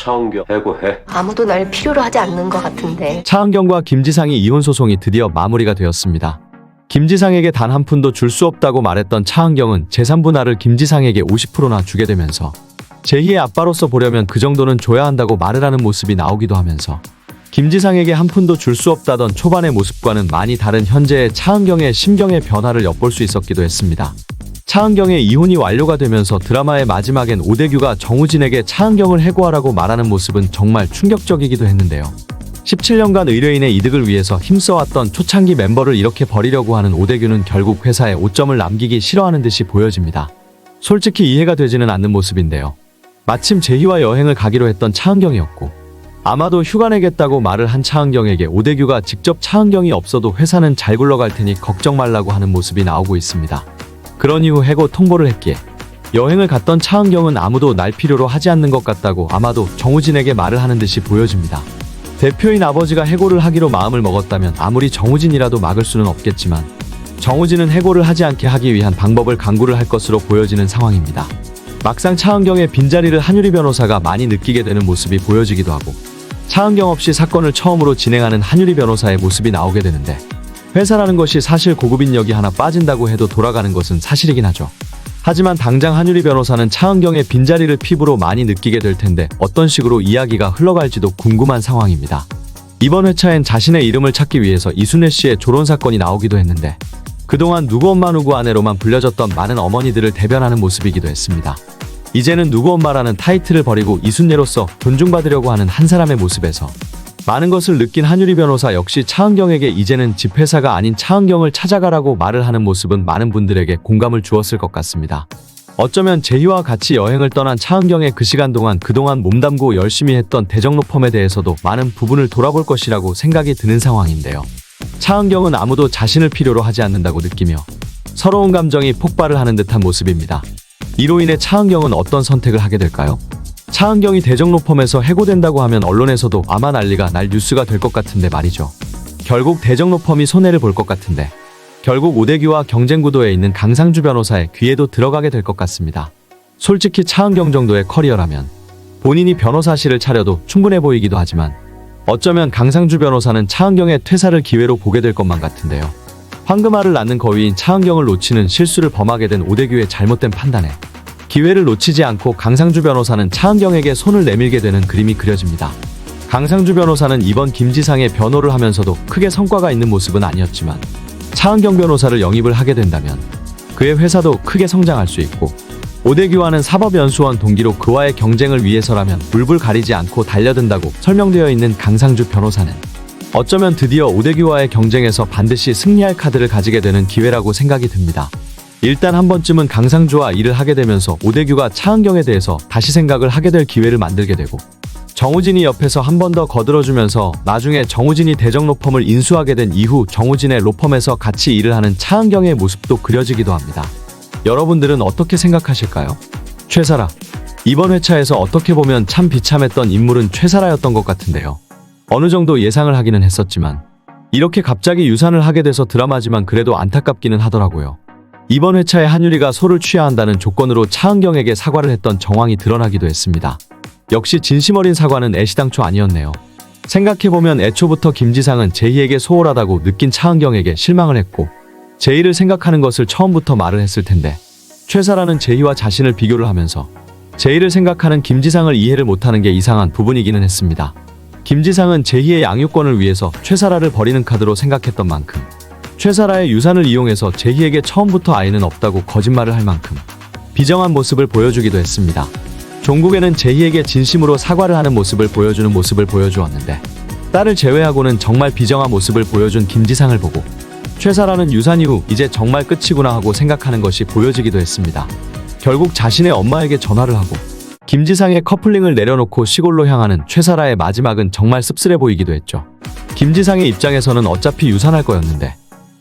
차은경 해고해. 아무도 날 필요로 하지 않는 것 같은데. 차은경과 김지상의 이혼 소송이 드디어 마무리가 되었습니다. 김지상에게 단 한 푼도 줄 수 없다고 말했던 차은경은 재산 분할을 김지상에게 50%나 주게 되면서 제희의 아빠로서 보려면 그 정도는 줘야 한다고 말을 하는 모습이 나오기도 하면서 김지상에게 한 푼도 줄 수 없다던 초반의 모습과는 많이 다른 현재의 차은경의 심경의 변화를 엿볼 수 있었기도 했습니다. 차은경의 이혼이 완료가 되면서 드라마의 마지막엔 오대규가 정우진에게 차은경을 해고하라고 말하는 모습은 정말 충격적이기도 했는데요. 17년간 의뢰인의 이득을 위해서 힘써왔던 초창기 멤버를 이렇게 버리려고 하는 오대규는 결국 회사에 오점을 남기기 싫어하는 듯이 보여집니다. 솔직히 이해가 되지는 않는 모습인데요. 마침 제희와 여행을 가기로 했던 차은경이었고 아마도 휴가 내겠다고 말을 한 차은경에게 오대규가 직접 차은경이 없어도 회사는 잘 굴러갈 테니 걱정 말라고 하는 모습이 나오고 있습니다. 그런 이후 해고 통보를 했기에 여행을 갔던 차은경은 아무도 날 필요로 하지 않는 것 같다고 아마도 정우진에게 말을 하는 듯이 보여집니다. 대표인 아버지가 해고를 하기로 마음을 먹었다면 아무리 정우진이라도 막을 수는 없겠지만 정우진은 해고를 하지 않게 하기 위한 방법을 강구를 할 것으로 보여지는 상황입니다. 막상 차은경의 빈자리를 한유리 변호사가 많이 느끼게 되는 모습이 보여지기도 하고 차은경 없이 사건을 처음으로 진행하는 한유리 변호사의 모습이 나오게 되는데 회사라는 것이 사실 고급 인력이 하나 빠진다고 해도 돌아가는 것은 사실이긴 하죠. 하지만 당장 한유리 변호사는 차은경의 빈자리를 피부로 많이 느끼게 될 텐데 어떤 식으로 이야기가 흘러갈지도 궁금한 상황입니다. 이번 회차엔 자신의 이름을 찾기 위해서 이순애 씨의 조론 사건이 나오기도 했는데 그동안 누구 엄마 누구 아내로만 불려졌던 많은 어머니들을 대변하는 모습이기도 했습니다. 이제는 누구 엄마라는 타이틀을 버리고 이순례로서 존중받으려고 하는 한 사람의 모습에서 많은 것을 느낀 한유리 변호사 역시 차은경에게 이제는 집 회사가 아닌 차은경을 찾아가라고 말을 하는 모습은 많은 분들에게 공감을 주었을 것 같습니다. 어쩌면 제희와 같이 여행을 떠난 차은경의 그 시간 동안 그동안 몸담고 열심히 했던 대정로펌에 대해서도 많은 부분을 돌아볼 것이라고 생각이 드는 상황인데요. 차은경은 아무도 자신을 필요로 하지 않는다고 느끼며 서러운 감정이 폭발을 하는 듯한 모습입니다. 이로 인해 차은경은 어떤 선택을 하게 될까요? 차은경이 대정로펌에서 해고된다고 하면 언론에서도 아마 난리가 날 뉴스가 될 것 같은데 말이죠. 결국 대정로펌이 손해를 볼 것 같은데 결국 오대규와 경쟁구도에 있는 강상주 변호사의 귀에도 들어가게 될 것 같습니다. 솔직히 차은경 정도의 커리어라면 본인이 변호사실을 차려도 충분해 보이기도 하지만 어쩌면 강상주 변호사는 차은경의 퇴사를 기회로 보게 될 것만 같은데요. 황금알을 낳는 거위인 차은경을 놓치는 실수를 범하게 된 오대규의 잘못된 판단에 기회를 놓치지 않고 강상주 변호사는 차은경에게 손을 내밀게 되는 그림이 그려집니다. 강상주 변호사는 이번 김지상의 변호를 하면서도 크게 성과가 있는 모습은 아니었지만 차은경 변호사를 영입을 하게 된다면 그의 회사도 크게 성장할 수 있고 오대규와는 사법연수원 동기로 그와의 경쟁을 위해서라면 물불 가리지 않고 달려든다고 설명되어 있는 강상주 변호사는 어쩌면 드디어 오대규와의 경쟁에서 반드시 승리할 카드를 가지게 되는 기회라고 생각이 듭니다. 일단 한 번쯤은 강상주와 일을 하게 되면서 오대규가 차은경에 대해서 다시 생각을 하게 될 기회를 만들게 되고 정우진이 옆에서 한 번 더 거들어주면서 나중에 정우진이 대정로펌을 인수하게 된 이후 정우진의 로펌에서 같이 일을 하는 차은경의 모습도 그려지기도 합니다. 여러분들은 어떻게 생각하실까요? 최사라. 이번 회차에서 어떻게 보면 참 비참했던 인물은 최사라였던 것 같은데요. 어느 정도 예상을 하기는 했었지만 이렇게 갑자기 유산을 하게 돼서 드라마지만 그래도 안타깝기는 하더라고요. 이번 회차에 한유리가 소를 취해야 한다는 조건으로 차은경에게 사과를 했던 정황이 드러나기도 했습니다. 역시 진심 어린 사과는 애시당초 아니었네요. 생각해보면 애초부터 김지상은 제희에게 소홀하다고 느낀 차은경에게 실망을 했고 제희를 생각하는 것을 처음부터 말을 했을 텐데 최사라는 제희와 자신을 비교를 하면서 제희를 생각하는 김지상을 이해를 못하는 게 이상한 부분이기는 했습니다. 김지상은 제희의 양육권을 위해서 최사라를 버리는 카드로 생각했던 만큼 최사라의 유산을 이용해서 제희에게 처음부터 아이는 없다고 거짓말을 할 만큼 비정한 모습을 보여주기도 했습니다. 종국에는 제희에게 진심으로 사과를 하는 모습을 보여주는 모습을 보여주었는데 딸을 제외하고는 정말 비정한 모습을 보여준 김지상을 보고 최사라는 유산 이후 이제 정말 끝이구나 하고 생각하는 것이 보여지기도 했습니다. 결국 자신의 엄마에게 전화를 하고 김지상의 커플링을 내려놓고 시골로 향하는 최사라의 마지막은 정말 씁쓸해 보이기도 했죠. 김지상의 입장에서는 어차피 유산할 거였는데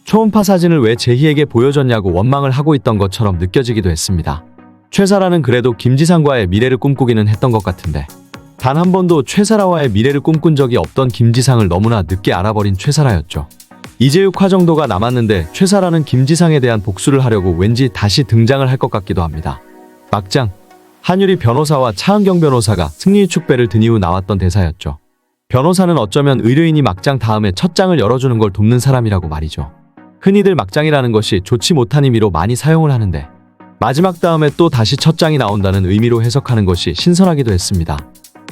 초음파 사진을 왜 제희에게 보여줬냐고 원망을 하고 있던 것처럼 느껴지기도 했습니다. 최사라는 그래도 김지상과의 미래를 꿈꾸기는 했던 것 같은데 단 한 번도 최사라와의 미래를 꿈꾼 적이 없던 김지상을 너무나 늦게 알아버린 최사라였죠. 이제 6화 정도가 남았는데 최사라는 김지상에 대한 복수를 하려고 왠지 다시 등장을 할 것 같기도 합니다. 막장 한유리 변호사와 차은경 변호사가 승리의 축배를 든 이후 나왔던 대사였죠. 변호사는 어쩌면 의뢰인이 막장 다음에 첫 장을 열어주는 걸 돕는 사람이라고 말이죠. 흔히들 막장이라는 것이 좋지 못한 의미로 많이 사용을 하는데 마지막 다음에 또 다시 첫 장이 나온다는 의미로 해석하는 것이 신선하기도 했습니다.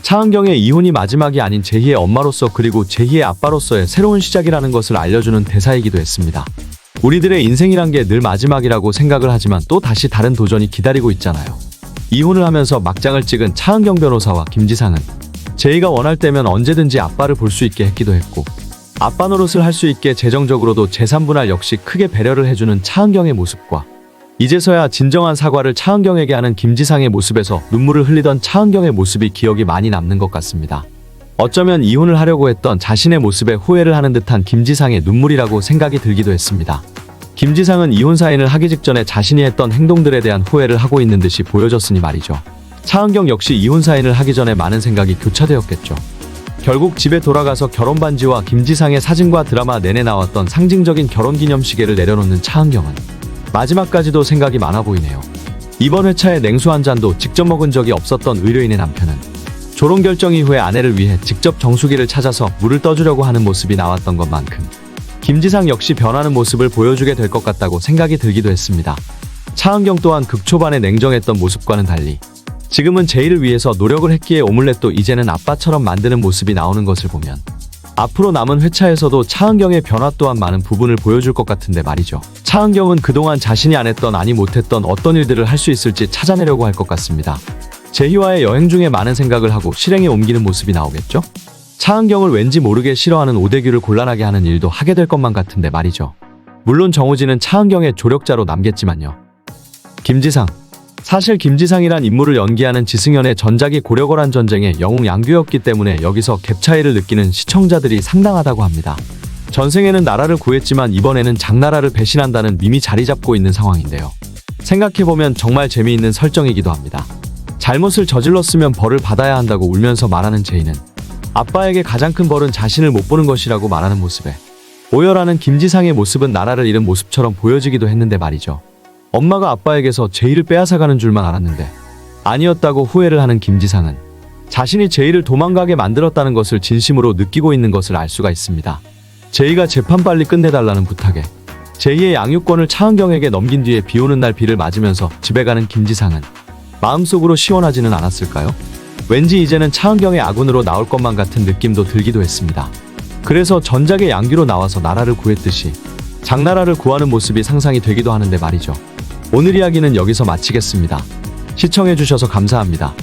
차은경의 이혼이 마지막이 아닌 제희의 엄마로서 그리고 제희의 아빠로서의 새로운 시작이라는 것을 알려주는 대사이기도 했습니다. 우리들의 인생이란 게 늘 마지막이라고 생각을 하지만 또 다시 다른 도전이 기다리고 있잖아요. 이혼을 하면서 막장을 찍은 차은경 변호사와 김지상은 제희가 원할 때면 언제든지 아빠를 볼 수 있게 했기도 했고 아빠 노릇을 할 수 있게 재정적으로도 재3분할 역시 크게 배려를 해주는 차은경의 모습과 이제서야 진정한 사과를 차은경에게 하는 김지상의 모습에서 눈물을 흘리던 차은경의 모습이 기억이 많이 남는 것 같습니다. 어쩌면 이혼을 하려고 했던 자신의 모습에 후회를 하는 듯한 김지상의 눈물이라고 생각이 들기도 했습니다. 김지상은 이혼 사인을 하기 직전에 자신이 했던 행동들에 대한 후회를 하고 있는 듯이 보여졌으니 말이죠. 차은경 역시 이혼 사인을 하기 전에 많은 생각이 교차되었겠죠. 결국 집에 돌아가서 결혼 반지와 김지상의 사진과 드라마 내내 나왔던 상징적인 결혼기념시계를 내려놓는 차은경은 마지막까지도 생각이 많아 보이네요. 이번 회차에 냉수 한 잔도 직접 먹은 적이 없었던 의뢰인의 남편은 졸혼 결정 이후에 아내를 위해 직접 정수기를 찾아서 물을 떠주려고 하는 모습이 나왔던 것만큼 김지상 역시 변하는 모습을 보여주게 될 것 같다고 생각이 들기도 했습니다. 차은경 또한 극 초반에 냉정했던 모습과는 달리 지금은 제희를 위해서 노력을 했기에 오믈렛도 이제는 아빠처럼 만드는 모습이 나오는 것을 보면 앞으로 남은 회차에서도 차은경의 변화 또한 많은 부분을 보여줄 것 같은데 말이죠. 차은경은 그동안 자신이 안 했던 아니 못했던 어떤 일들을 할 수 있을지 찾아내려고 할 것 같습니다. 제희와의 여행 중에 많은 생각을 하고 실행에 옮기는 모습이 나오겠죠? 차은경을 왠지 모르게 싫어하는 오대규를 곤란하게 하는 일도 하게 될 것만 같은데 말이죠. 물론 정우진은 차은경의 조력자로 남겠지만요. 김지상. 사실 김지상이란 인물을 연기하는 지승현의 전작이 고려거란 전쟁의 영웅 양규였기 때문에 여기서 갭 차이를 느끼는 시청자들이 상당하다고 합니다. 전생에는 나라를 구했지만 이번에는 장나라를 배신한다는 밈이 자리 잡고 있는 상황인데요. 생각해보면 정말 재미있는 설정이기도 합니다. 잘못을 저질렀으면 벌을 받아야 한다고 울면서 말하는 제이는 아빠에게 가장 큰 벌은 자신을 못 보는 것이라고 말하는 모습에 오열하는 김지상의 모습은 나라를 잃은 모습처럼 보여지기도 했는데 말이죠. 엄마가 아빠에게서 제이를 빼앗아가는 줄만 알았는데 아니었다고 후회를 하는 김지상은 자신이 제이를 도망가게 만들었다는 것을 진심으로 느끼고 있는 것을 알 수가 있습니다. 제이가 재판 빨리 끝내달라는 부탁에 제이의 양육권을 차은경에게 넘긴 뒤에 비오는 날 비를 맞으면서 집에 가는 김지상은 마음속으로 시원하지는 않았을까요? 왠지 이제는 차은경의 아군으로 나올 것만 같은 느낌도 들기도 했습니다. 그래서 전작의 양규로 나와서 나라를 구했듯이 장나라를 구하는 모습이 상상이 되기도 하는데 말이죠. 오늘 이야기는 여기서 마치겠습니다. 시청해주셔서 감사합니다.